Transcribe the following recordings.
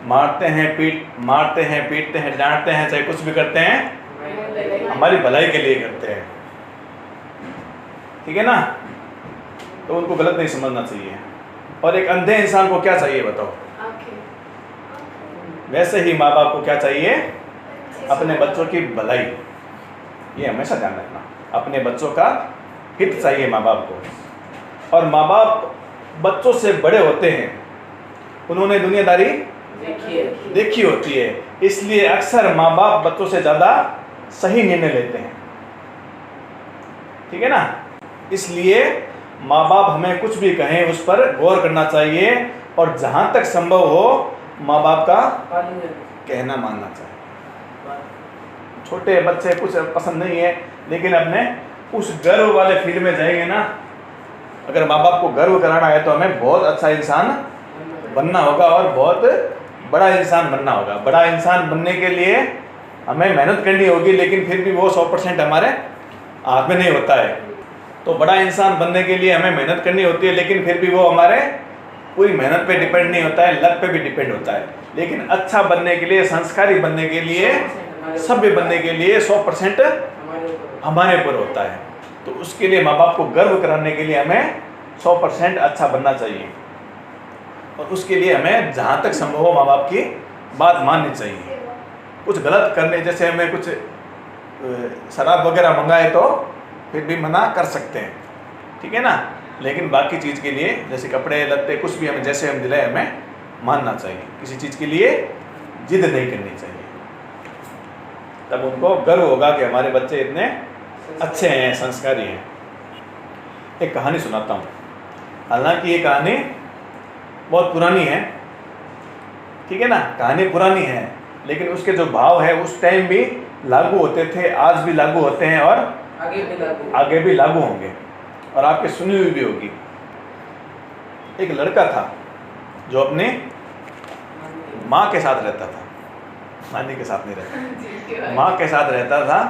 मारते हैं पीटते हैं डांटते हैं, चाहे कुछ भी करते हैं हमारी भलाई के लिए करते हैं, ठीक है ना। तो उनको गलत नहीं समझना चाहिए। और एक अंधे इंसान को क्या चाहिए बताओ? वैसे ही माँ बाप को क्या चाहिए? अपने बच्चों की भलाई। ये हमेशा ध्यान रखना, अपने बच्चों का हित चाहिए माँ बाप को। और माँ बाप बच्चों से बड़े होते हैं, उन्होंने दुनियादारी देखी होती है, इसलिए अक्सर माँ बाप बच्चों से ज़्यादा सही निर्णय लेते हैं, ठीक है ना। इसलिए माँ बाप हमें कुछ भी कहें उस पर गौर करना चाहिए, और जहाँ तक संभव हो माँ बाप का कहना मानना चाहिए। छोटे बच्चे कुछ पसंद नहीं है, लेकिन अपने उस गर्व वाले फील्ड में जाएंगे ना, अगर माँ बाप को गर्व कराना है तो हमें बहुत अच्छा इंसान बनना होगा और बहुत बड़ा इंसान बनना होगा। बड़ा इंसान बनने के लिए हमें मेहनत करनी होगी, लेकिन फिर भी वो 100% हमारे हाथ में नहीं होता है। तो बड़ा इंसान बनने के लिए हमें मेहनत करनी होती है, लेकिन फिर भी वो हमारे पूरी मेहनत पे डिपेंड नहीं होता है, लक पे भी डिपेंड होता है। लेकिन अच्छा बनने के लिए, संस्कारी बनने के लिए, सभ्य बनने के लिए 100% हमारे ऊपर होता है। तो उसके लिए माँ बाप को गर्व कराने के लिए हमें 100% अच्छा बनना चाहिए, और उसके लिए हमें जहाँ तक संभव हो माँ बाप की बात माननी चाहिए। कुछ गलत करने, जैसे हमें कुछ शराब वगैरह मंगाए तो फिर भी मना कर सकते हैं, ठीक है ना। लेकिन बाकी चीज़ के लिए, जैसे कपड़े लत्ते कुछ भी हमें जैसे हम दिलाए हमें मानना चाहिए। किसी चीज़ के लिए जिद नहीं करनी चाहिए, तब उनको गर्व होगा कि हमारे बच्चे इतने अच्छे हैं, संस्कारी हैं। एक कहानी सुनाता हूँ, हालांकि ये कहानी बहुत पुरानी है, ठीक है ना। कहानी पुरानी है, लेकिन उसके जो भाव है उस टाइम भी लागू होते थे, आज भी लागू होते हैं, और आगे भी लागू होंगे, और आपके सुनी हुई भी होगी। एक लड़का था जो अपने माँ के साथ रहता था, नानी के साथ नहीं रहता, माँ के साथ रहता था।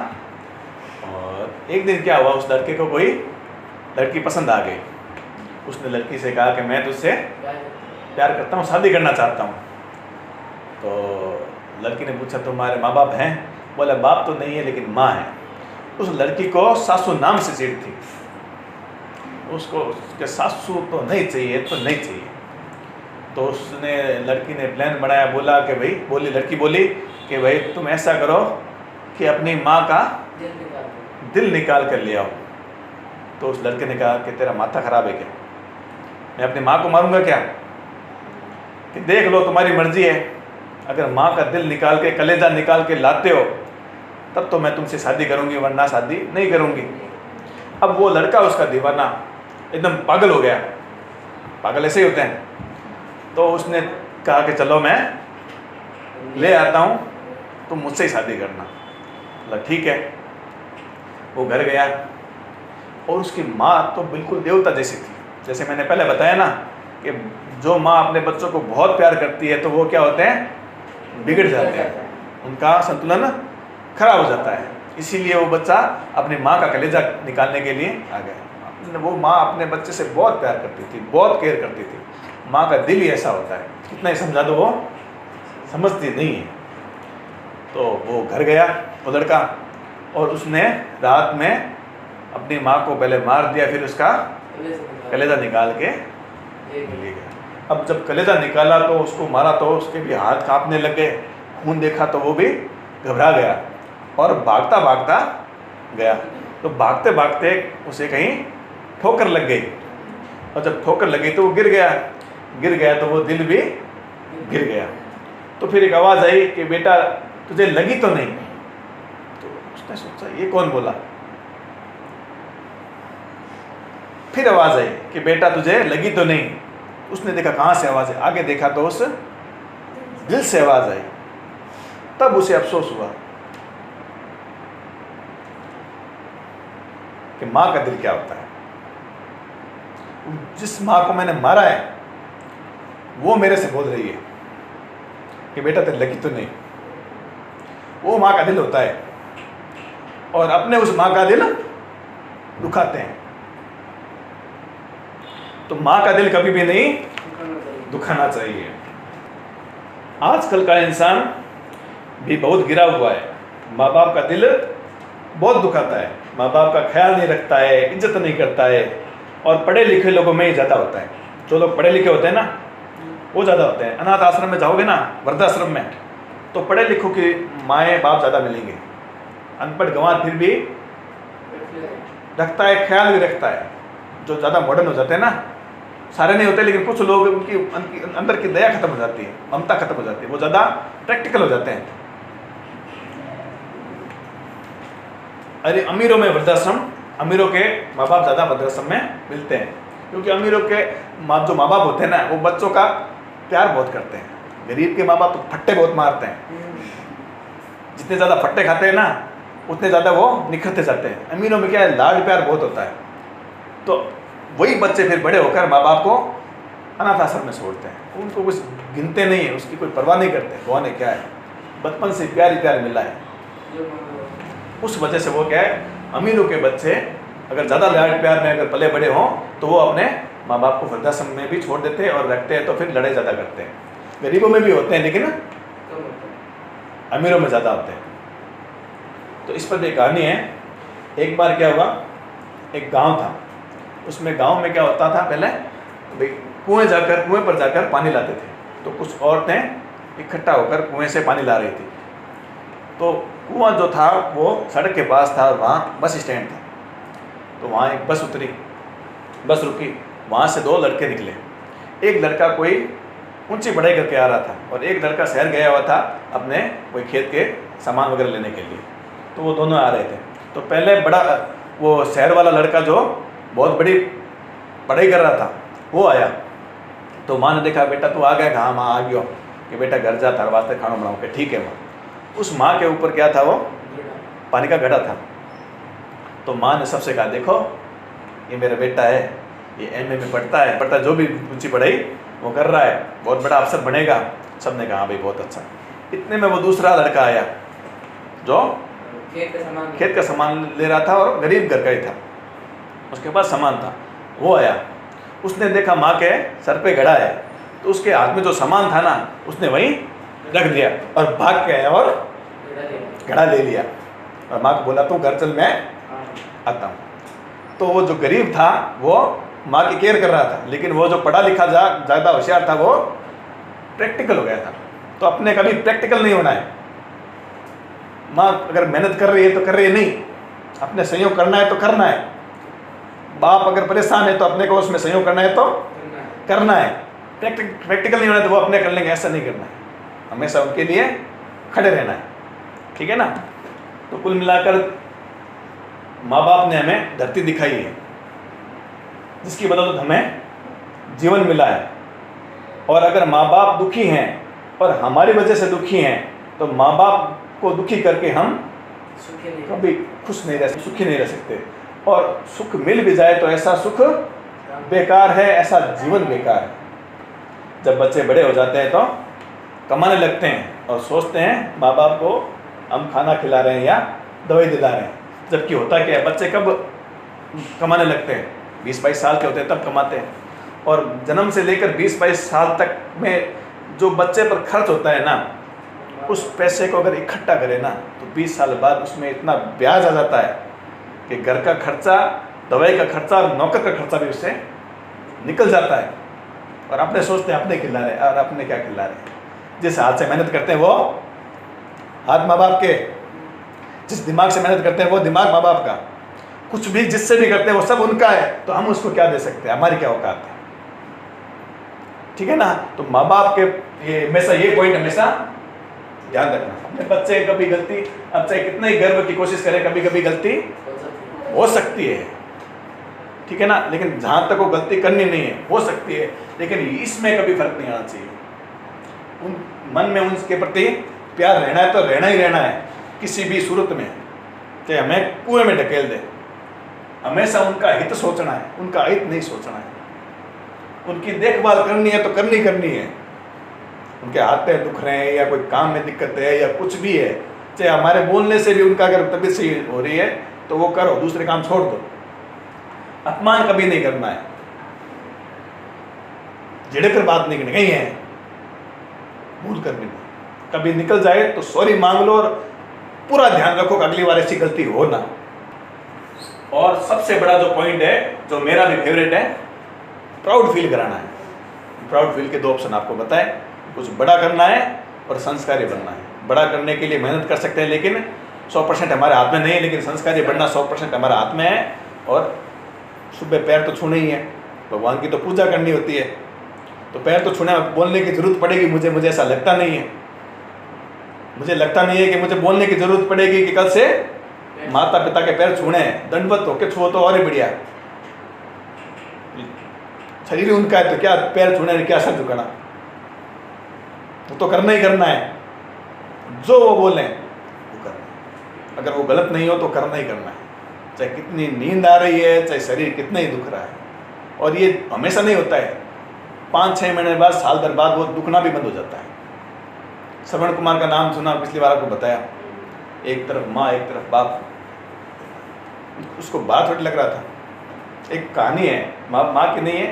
और एक दिन क्या हुआ, उस लड़के को कोई लड़की पसंद आ गई। उसने लड़की से कहा कि मैं तुझसे प्यार करता हूँ, शादी करना चाहता हूँ। तो लड़की ने पूछा तुम्हारे माँ बाप हैं? बोला बाप तो नहीं है, लेकिन माँ है। उस लड़की को सासू नाम से चिढ़ थी, उसको उसके सासू तो नहीं चाहिए, तो नहीं चाहिए। तो उसने, लड़की ने प्लान बनाया, बोला कि भाई, लड़की बोली कि भाई तुम ऐसा करो कि अपनी माँ का दिल निकाल कर ले आओ। तो उस लड़के ने कहा कि तेरा माथा खराब है क्या, मैं अपनी माँ को मारूंगा क्या? कि देख लो तुम्हारी मर्जी है, अगर माँ का दिल निकाल के, कलेजा निकाल के लाते हो तब तो मैं तुमसे शादी करूंगी, वरना शादी नहीं करूंगी। अब वो लड़का, उसका दीवाना, एकदम पागल हो गया। पागल ऐसे ही होते हैं। तो उसने कहा कि चलो मैं ले आता हूँ, तुम मुझसे ही शादी करना। बोला ठीक है। वो घर गया, और उसकी माँ तो बिल्कुल देवता जैसी थी। जैसे मैंने पहले बताया ना कि जो माँ अपने बच्चों को बहुत प्यार करती है तो वो क्या होते हैं, बिगड़ जाते हैं, उनका संतुलन खराब हो जाता है। इसीलिए वो बच्चा अपनी माँ का कलेजा निकालने के लिए आ गया। वो माँ अपने बच्चे से बहुत प्यार करती थी, बहुत केयर करती थी। माँ का दिल ही ऐसा होता है, कितना ही समझा दो वो समझती नहीं है। तो वो घर गया वो लड़का, और उसने रात में अपनी माँ को पहले मार दिया, फिर उसका कलेजा निकाल के ले गया। अब जब कलेजा निकाला तो उसको मारा, तो उसके भी हाथ कांपने लगे, खून देखा तो वो भी घबरा गया और भागता भागता गया। तो भागते भागते उसे कहीं ठोकर लग गई, और जब ठोकर लगी तो वो गिर गया तो वो दिल भी गिर गया। तो फिर एक आवाज़ आई कि बेटा तुझे लगी तो नहीं? तो उसने सोचा ये कौन बोला। फिर आवाज़ आई कि बेटा तुझे लगी तो नहीं। उसने देखा कहाँ से आवाज़ है, आगे देखा तो उस दिल से आवाज़ आई। तब उसे अफसोस हुआ कि माँ का दिल क्या होता है। जिस माँ को मैंने मारा है वो मेरे से बोल रही है कि बेटा तेरे लगी तो नहीं। वो माँ का दिल होता है, और अपने उस माँ का दिल दुखाते हैं। तो माँ का दिल कभी भी नहीं दुखाना चाहिए। आजकल का इंसान भी बहुत गिरा हुआ है, माँ बाप का दिल बहुत दुखाता है, माँ बाप का ख्याल नहीं रखता है, इज्जत नहीं करता है। और पढ़े लिखे लोगों में ही ज़्यादा होता है। जो लोग पढ़े लिखे होते हैं ना वो ज़्यादा होते हैं। अनाथ आश्रम में जाओगे ना, वृद्धाश्रम में, तो पढ़े लिखों की माएँ बाप ज़्यादा मिलेंगे। अनपढ़ गंवार फिर भी रखता है, ख्याल भी रखता है। जो ज़्यादा मॉडर्न हो जाते हैं ना, सारे नहीं होते लेकिन कुछ लोग उनकी अंदर की दया खत्म हो जाती है, ममता खत्म हो जाती है, वो ज़्यादा प्रैक्टिकल हो जाते हैं। अरे अमीरों में वृद्धाश्रम, अमीरों के माँ बाप ज़्यादा वृद्धाश्रम में मिलते हैं, क्योंकि अमीरों के जो माँ बाप होते हैं ना वो बच्चों का प्यार बहुत करते हैं। गरीब के माँ बाप तो फट्टे बहुत मारते हैं, जितने ज़्यादा फट्टे खाते हैं ना उतने ज़्यादा वो निखरते जाते हैं। अमीरों में क्या है, लाड प्यार बहुत होता है। तो वही बच्चे फिर बड़े होकर माँ बाप को अनाथ आश्रम में छोड़ते हैं, उनको कुछ गिनते नहीं है, उसकी कोई परवाह नहीं करते कौन है क्या है, बचपन से प्यार ही प्यार मिला है। उस वजह से वो क्या है, अमीरों के बच्चे अगर ज़्यादा लाड प्यार में अगर पले बड़े हों तो वो अपने माँ बाप को वृद्धाश्रम में भी छोड़ देते हैं और रखते हैं, तो फिर लड़ाई ज़्यादा करते हैं। गरीबों में भी होते हैं लेकिन अमीरों में ज़्यादा होते हैं। तो इस पर एक कहानी है। एक बार क्या हुआ, एक गांव था, उसमें गांव में क्या होता था पहले, भाई कुएं पर जाकर पानी लाते थे। तो कुछ औरतें इकट्ठा होकर कुएं से पानी ला रही थी। तो कुआं जो था वो सड़क के पास था, वहाँ बस स्टैंड था। तो वहाँ एक बस उतरी, बस रुकी, वहाँ से दो लड़के निकले। एक लड़का कोई ऊंची पढ़ाई करके आ रहा था और एक लड़का शहर गया हुआ था अपने कोई खेत के सामान वगैरह लेने के लिए। तो वो दोनों आ रहे थे। तो पहले बड़ा वो शहर वाला लड़का जो बहुत बड़ी पढ़ाई कर रहा था वो आया। तो माँ ने देखा, बेटा तू आ गया, कहाँ? माँ आ गया कि बेटा घर जा, तार वास्ते खाना बनाओ के। ठीक है माँ। उस माँ के ऊपर क्या था, वो पानी का घड़ा था। तो माँ ने सबसे कहा, देखो ये मेरा बेटा है, ये एमए में पढ़ता है, जो भी ऊंची पढ़ाई वो कर रहा है, बहुत बड़ा अफसर बनेगा। सब ने कहा हाँ भाई बहुत अच्छा। इतने में वो दूसरा लड़का आया जो खेत का सामान ले रहा था और गरीब घर का ही था, उसके पास सामान था। वो आया, उसने देखा माँ के सर पे घड़ा है, तो उसके हाथ में जो सामान था ना उसने वहीं रख दिया और भाग के आया और घड़ा ले लिया। और माँ को बोला तू घर चल, मैं आता हूँ। तो वो जो गरीब था वो माँ की केयर कर रहा था, लेकिन वो जो पढ़ा लिखा ज़्यादा होशियार था वो प्रैक्टिकल हो गया था। तो अपने कभी प्रैक्टिकल नहीं होना है। माँ अगर मेहनत कर रही है तो कर रही है नहीं, अपने सहयोग करना है तो करना है। बाप अगर परेशान है तो अपने को उसमें सहयोग करना है तो करना है। प्रैक्टिकल नहीं होना है तो वो अपने कर लेंगे, ऐसा नहीं करना है। हमेशा उनके लिए खड़े रहना है, ठीक है ना। तो कुल मिलाकर माँ बाप ने हमें धरती दिखाई है, जिसकी बदौलत हमें जीवन मिला है। और अगर माँ बाप दुखी हैं और हमारी वजह से दुखी हैं तो माँ बाप को दुखी करके हम कभी खुश नहीं रह सकते, सुखी नहीं रह सकते। और सुख मिल भी जाए तो ऐसा सुख बेकार है, ऐसा जीवन बेकार है। जब बच्चे बड़े हो जाते हैं तो कमाने लगते हैं और सोचते हैं माँ बाप को हम खाना खिला रहे हैं या दवाई दिला रहे हैं, जबकि होता क्या है, बच्चे कब कमाने लगते हैं? 20-22 साल के होते हैं तब कमाते हैं। और जन्म से लेकर 20-22 साल तक में जो बच्चे पर खर्च होता है ना, उस पैसे को अगर इकट्ठा करें ना तो 20 साल बाद उसमें इतना ब्याज आ जाता है कि घर का खर्चा, दवाई का खर्चा और नौकर का खर्चा भी उससे निकल जाता है। और अपने सोचते हैं अपने खिला रहे और अपने क्या खिला रहे। जिस हाथ से मेहनत करते हैं वो हाथ माँ बाप के, जिस दिमाग से मेहनत करते हैं वो दिमाग माँ बाप का, कुछ भी जिससे भी करते हैं वो सब उनका है। तो हम उसको क्या दे सकते हैं? हमारी क्या औकात है? ठीक है ना। तो माँ बाप के ये हमेशा ये पॉइंट हमेशा ध्यान रखना। अपने बच्चे कभी गलती, अब चाहे कितना ही गर्व की कोशिश करें, कभी कभी गलती हो सकती है, ठीक है ना। लेकिन जहाँ तक वो गलती करनी नहीं है, हो सकती है, लेकिन इसमें कभी फर्क नहीं आना चाहिए। उन मन में उनके प्रति प्यार रहना है तो रहना ही रहना है, किसी भी सूरत में, चाहे हमें कुएं में ढकेल दे। हमेशा उनका हित सोचना है, उनका हित नहीं सोचना है। उनकी देखभाल करनी है तो करनी है। उनके हाथ पैर दुख रहे हैं या कोई काम में दिक्कत है या कुछ भी है, चाहे हमारे बोलने से भी उनका अगर तबीयत सही हो रही है तो वो करो, दूसरे काम छोड़ दो। अपमान कभी नहीं करना है। झिड़क कर बात नहीं करनी, कहीं है भूल कर भी नहीं। कभी निकल जाए तो सॉरी मांग लो और पूरा ध्यान रखो कि अगली बार ऐसी गलती हो ना। और सबसे बड़ा जो पॉइंट है, जो मेरा भी फेवरेट है, प्राउड फील कराना है। प्राउड फील के 2 ऑप्शन आपको बताए, कुछ बड़ा करना है और संस्कारी बनना है। बड़ा करने के लिए मेहनत कर सकते हैं लेकिन 100% हमारे हाथ में नहीं है, लेकिन संस्कारी बनना 100% हमारे हाथ में है। और सुबह पैर तो छूने ही है, भगवान की तो पूजा करनी होती है, तो पैर तो छूने, बोलने की जरूरत पड़ेगी मुझे ऐसा लगता नहीं है। मुझे लगता नहीं है कि मुझे बोलने की जरूरत पड़ेगी कि कल से माता पिता के पैर छूने हैं। दंडवत होके छुओ तो और ही बढ़िया, शरीर उनका है तो क्या पैर छूने क्या सर झुकाना, वो तो करना ही करना है। जो वो बोले वो करना है, अगर वो गलत नहीं हो तो करना ही करना है, चाहे कितनी नींद आ रही है, चाहे शरीर कितना ही दुख रहा है। और ये हमेशा नहीं होता है, 5-6 महीने बाद, साल भर बाद वो दुखना भी बंद हो जाता है। श्रवण कुमार का नाम सुना, पिछली बार आपको बताया, एक तरफ माँ एक तरफ बाप, उसको बात थोड़ी लग रहा था। एक कहानी है, माँ की नहीं है,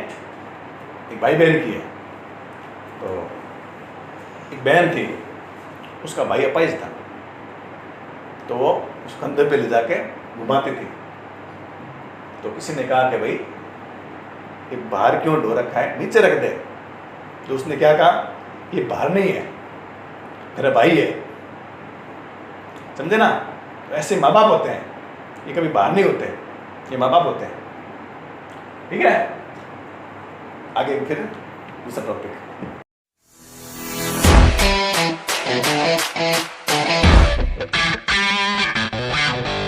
एक भाई बहन की है। तो एक बहन थी, उसका भाई अपाहिज था, तो वो उस कंधे पे ले जाके घुमाती थी। तो किसी ने कहा कि भाई ये बाहर क्यों ढो रखा है, नीचे रख दे। तो उसने क्या कहा, ये बाहर नहीं है, मेरा भाई है। समझे ना? तो ऐसे माँ बाप होते हैं, ये कभी बाहर नहीं होते, ये माँ बाप होते हैं। ठीक है, आगे फिर दूसरा टॉपिक।